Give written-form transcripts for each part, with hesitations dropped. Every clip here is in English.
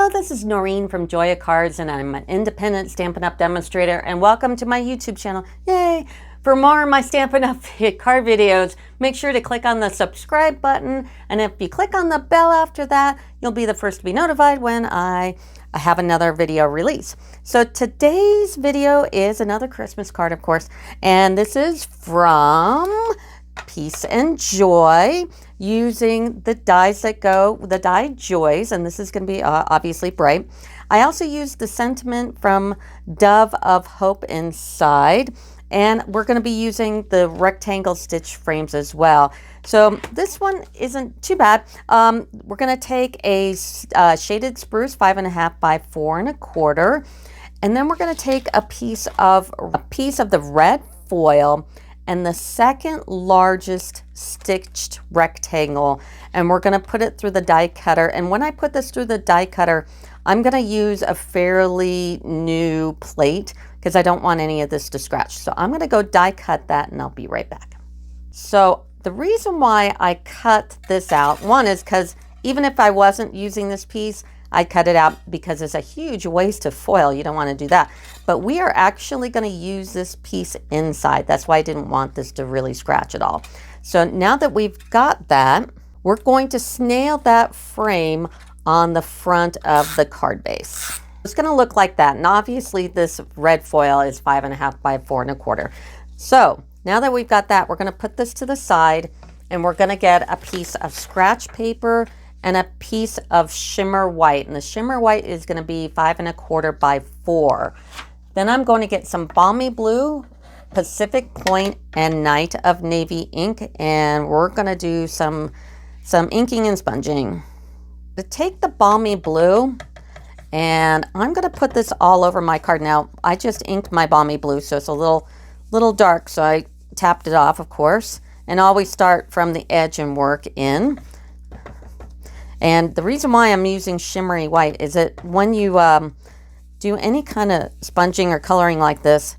Hello, this is Noreen from Joya Cards, and I'm an independent Stampin' Up! Demonstrator, and welcome to my YouTube channel. Yay! For more of my Stampin' Up! Card videos, make sure to click on the subscribe button, and if you click on the bell after that, you'll be the first to be notified when I have another video release. So today's video is another Christmas card, of course, and this is from Peace and Joy, using the dies that go, the die joys, and this is going to be obviously bright. I also used the sentiment from Dove of Hope inside, and we're going to be using the rectangle stitch frames as well. So this one isn't too bad. We're going to take a shaded spruce 5.5 by 4 1/4, and then we're going to take a piece of the red foil and the second largest stitched rectangle, and we're going to put it through the die cutter. And when I put this through the die cutter, I'm going to use a fairly new plate because I don't want any of this to scratch. So I'm going to go die cut that, and I'll be right back. So the reason why I cut this out, one is because even if I wasn't using this piece, I'd cut it out because it's a huge waste of foil. You don't want to do that. But we are actually going to use this piece inside. That's why I didn't want this to really scratch at all. So now that we've got that, we're going to snail that frame on the front of the card base. It's going to look like that. And obviously this red foil is 5.5 by 4 1/4. So now that we've got that, we're going to put this to the side, and we're going to get a piece of scratch paper and a piece of shimmer white, and the shimmer white is going to be 5 1/4 by 4. Then I'm going to get some balmy blue, Pacific Point, and Night of Navy ink, and we're going to do some inking and sponging. To take the balmy blue, and I'm going to put this all over my card. Now I just inked my balmy blue, so it's a little dark, so I tapped it off, of course, and always start from the edge and work in. And the reason why I'm using shimmery white is that when you do any kind of sponging or coloring like this,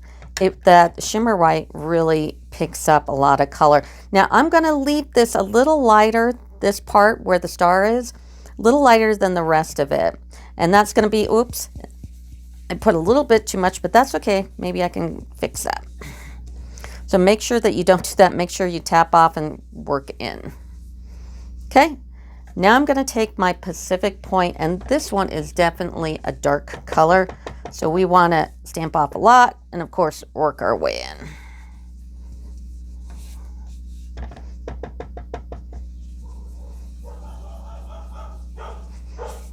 that shimmer white really picks up a lot of color. Now I'm going to leave this a little lighter, this part where the star is, a little lighter than the rest of it. And that's going to be, oops, I put a little bit too much, but that's okay. Maybe I can fix that. So make sure that you don't do that. Make sure you tap off and work in. Okay. Now I'm going to take my Pacific Point, and this one is definitely a dark color, so we want to stamp off a lot and of course work our way in.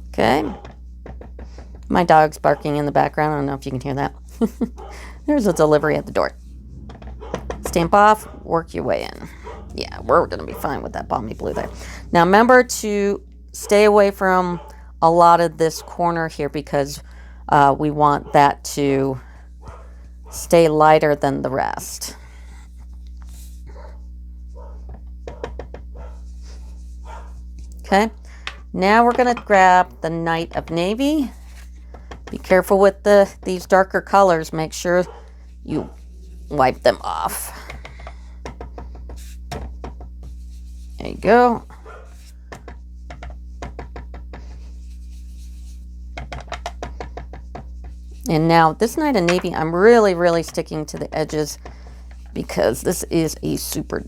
Okay, my dog's barking in the background. I don't know if you can hear that. There's a delivery at the door. Stamp off, work your way in. Yeah, we're going to be fine with that balmy blue there. Now remember to stay away from a lot of this corner here because we want that to stay lighter than the rest. Okay, now we're going to grab the Night of Navy. Be careful with these darker colors. Make sure you wipe them off. There you go. And now this Night of Navy, I'm really sticking to the edges because this is a super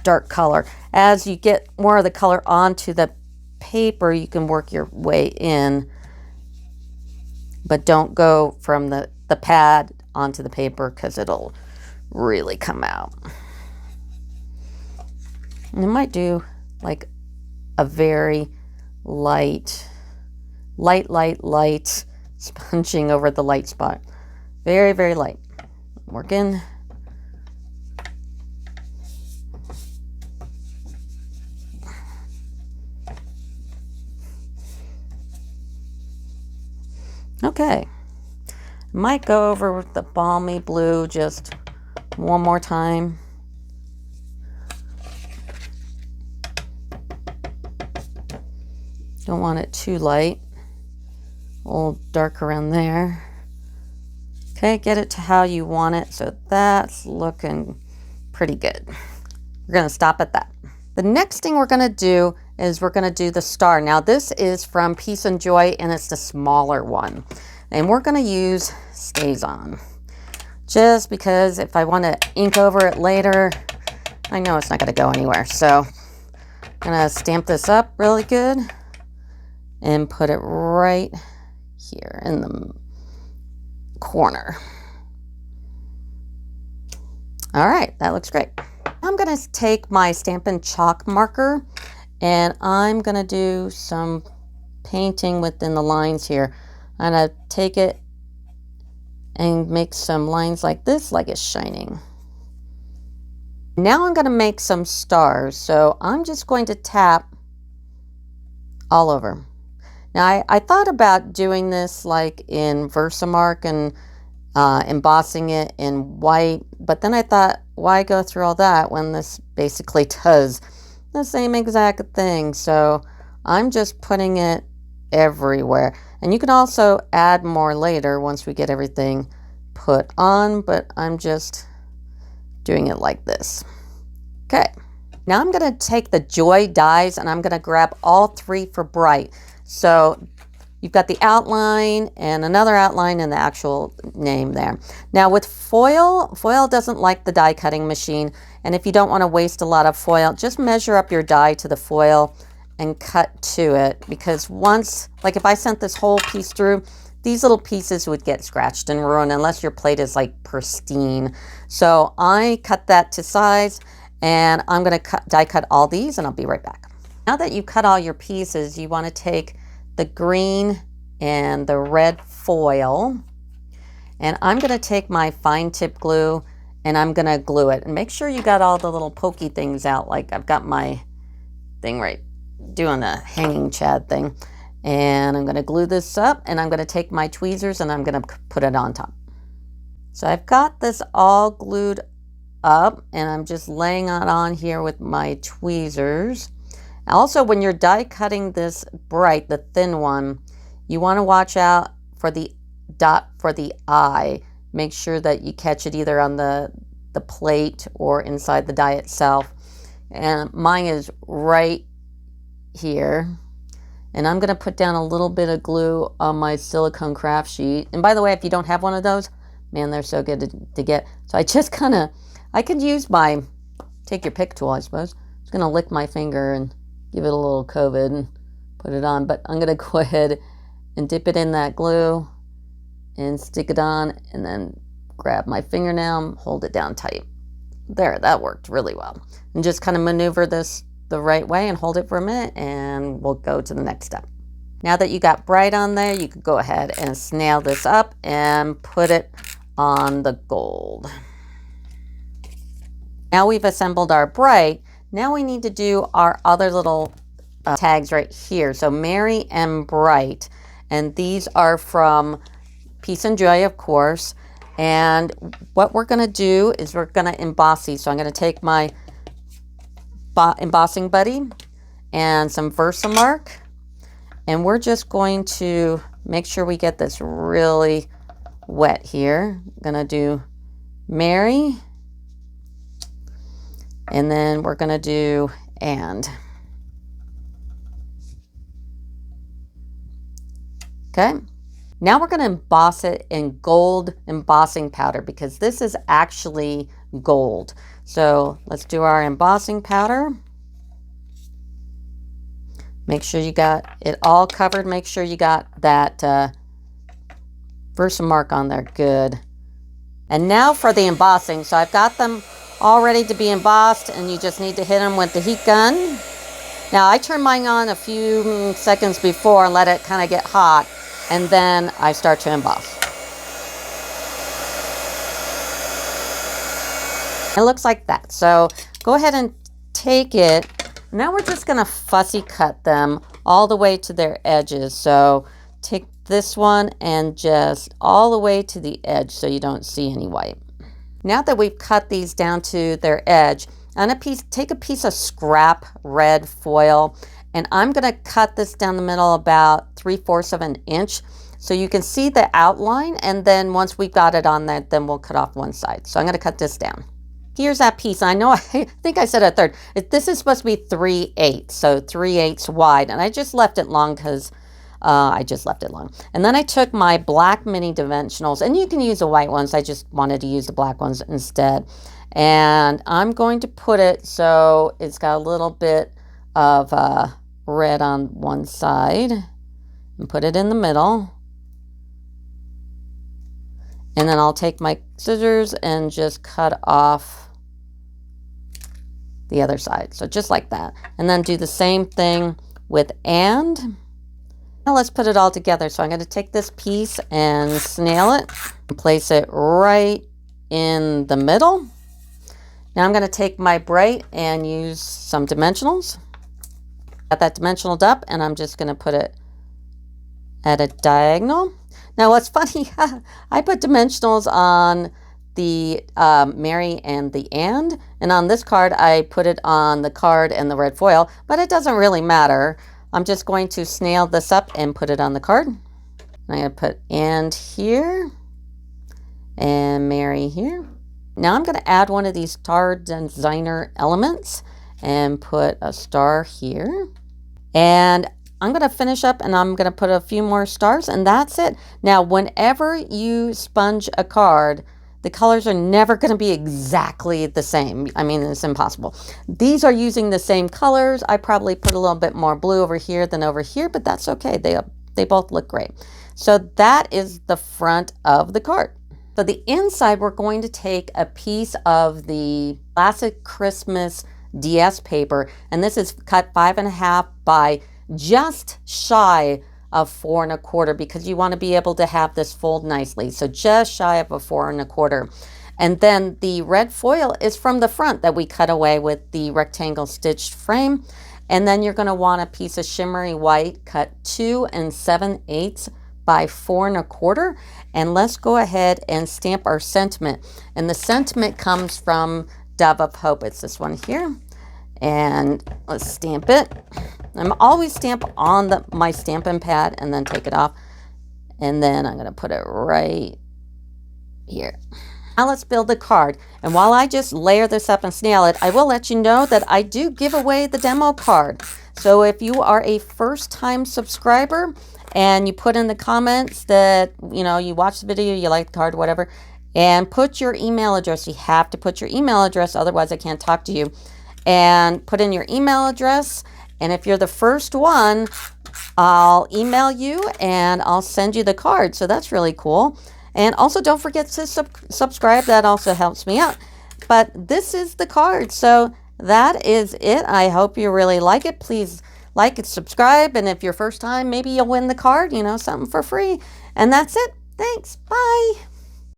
dark color. As you get more of the color onto the paper, you can work your way in, but don't go from the pad onto the paper because it'll really come out. And I might do like a very light sponging over the light spot. Very light. Working. Okay. Might go over with the balmy blue just one more time. Don't want it too light. A little dark around there. Okay, get it to how you want it. So that's looking pretty good. We're going to stop at that. The next thing we're going to do is we're gonna do the star. Now this is from Peace and Joy, and it's the smaller one. And we're gonna use Stays On. Just because if I wanna ink over it later, I know it's not gonna go anywhere. So I'm gonna stamp this up really good and put it right here in the corner. All right, that looks great. I'm gonna take my Stampin' chalk marker and I'm gonna do some painting within the lines here. I'm gonna take it and make some lines like this, like it's shining. Now I'm gonna make some stars. So I'm just going to tap all over. Now I thought about doing this like in Versamark and embossing it in white, but then I thought, why go through all that when this basically does the same exact thing? So I'm just putting it everywhere. And you can also add more later once we get everything put on, but I'm just doing it like this. Okay, now I'm gonna take the Joy dies and I'm gonna grab all 3 for bright. So you've got the outline and another outline and the actual name there. Now with foil, foil doesn't like the die cutting machine. And if you don't want to waste a lot of foil, just measure up your die to the foil and cut to it. Because once, like if I sent this whole piece through, these little pieces would get scratched and ruined unless your plate is like pristine. So I cut that to size and I'm going to die cut all these and I'll be right back. Now that you cut all your pieces, you want to take the green and the red foil, and I'm going to take my fine tip glue and I'm going to glue it. And make sure you got all the little pokey things out, like I've got my thing right doing the hanging chad thing. And I'm going to glue this up and I'm going to take my tweezers and I'm going to put it on top. So I've got this all glued up and I'm just laying it on here with my tweezers. Also, when you're die cutting this bright, the thin one, you want to watch out for the dot for the eye. Make sure that you catch it either on the plate or inside the die itself. And mine is right here. And I'm going to put down a little bit of glue on my silicone craft sheet. And by the way, if you don't have one of those, man, they're so good to get. So I just kind of, I could use my, take your pick tool, I suppose. I'm just going to lick my finger and give it a little COVID and put it on. But I'm going to go ahead and dip it in that glue and stick it on and then grab my fingernail, hold it down tight. There, that worked really well. And just kind of maneuver this the right way and hold it for a minute and we'll go to the next step. Now that you got bright on there, you could go ahead and snail this up and put it on the gold. Now we've assembled our bright. Now we need to do our other little tags right here. So Merry and Bright. And these are from Peace and Joy, of course. And what we're going to do is we're going to emboss these. So I'm going to take my embossing buddy and some Versamark. And we're just going to make sure we get this really wet here. I'm going to do Merry. And then we're going to do and. Okay. Now we're going to emboss it in gold embossing powder because this is actually gold. So let's do our embossing powder. Make sure you got it all covered. Make sure you got that Versamark on there. Good. And now for the embossing. So I've got them all ready to be embossed and you just need to hit them with the heat gun. Now I turn mine on a few seconds before and let it kind of get hot. And then I start to emboss. It looks like that. So go ahead and take it. Now we're just going to fussy cut them all the way to their edges. So take this one and just all the way to the edge so you don't see any white. Now that we've cut these down to their edge, on a piece, take a piece of scrap red foil. And I'm going to cut this down the middle about 3/4 of an inch so you can see the outline. And then once we've got it on there, then we'll cut off one side. So I'm going to cut this down. here's that piece. I know, I think I said a third. This is supposed to be 3/8, so 3/8 wide. And I just left it long because I just left it long. And then I took my black mini dimensionals, and you can use the white ones. I just wanted to use the black ones instead. And I'm going to put it so it's got a little bit of red on one side, and put it in the middle. And then I'll take my scissors and just cut off the other side. So just like that. And then do the same thing with and. Now let's put it all together. So I'm going to take this piece and snail it and place it right in the middle. Now I'm going to take my bright and use some dimensionals. Got that dimensionaled up, and I'm just going to put it at a diagonal. Now what's funny, I put dimensionals on the Mary and the and on this card I put it on the card and the red foil, but it doesn't really matter. I'm just going to snail this up and put it on the card. I'm going to put and here and Mary here. Now I'm going to add one of these star designer elements and put a star here. And I'm going to finish up and I'm going to put a few more stars, and that's it. Now, whenever you sponge a card, the colors are never going to be exactly the same. I mean, it's impossible. These are using the same colors. I probably put a little bit more blue over here than over here, but that's okay. They both look great. So that is the front of the card. So the inside, we're going to take a piece of the classic Christmas DS paper, and this is cut 5.5 by just shy of 4 1/4, because you want to be able to have this fold nicely. So just shy of a 4 1/4. And then the red foil is from the front that we cut away with the rectangle stitched frame. And then you're going to want a piece of shimmery white cut 2 7/8 by 4 1/4. And let's go ahead and stamp our sentiment. And the sentiment comes from Dove of Hope. It's this one here. And let's stamp it. I'm always stamp on my stamping pad and then take it off. And then I'm going to put it right here. Now let's build the card. And while I just layer this up and snail it, I will let you know that I do give away the demo card. So if you are a first-time subscriber and you put in the comments that, you know, you watch the video, you like the card, whatever, and put your email address. You have to put your email address, otherwise I can't talk to you. And put in your email address. And if you're the first one, I'll email you and I'll send you the card. So that's really cool. And also don't forget to subscribe. That also helps me out. But this is the card. So that is it. I hope you really like it. Please like and subscribe. And if you're first time, maybe you'll win the card, you know, something for free. And that's it. Thanks. Bye.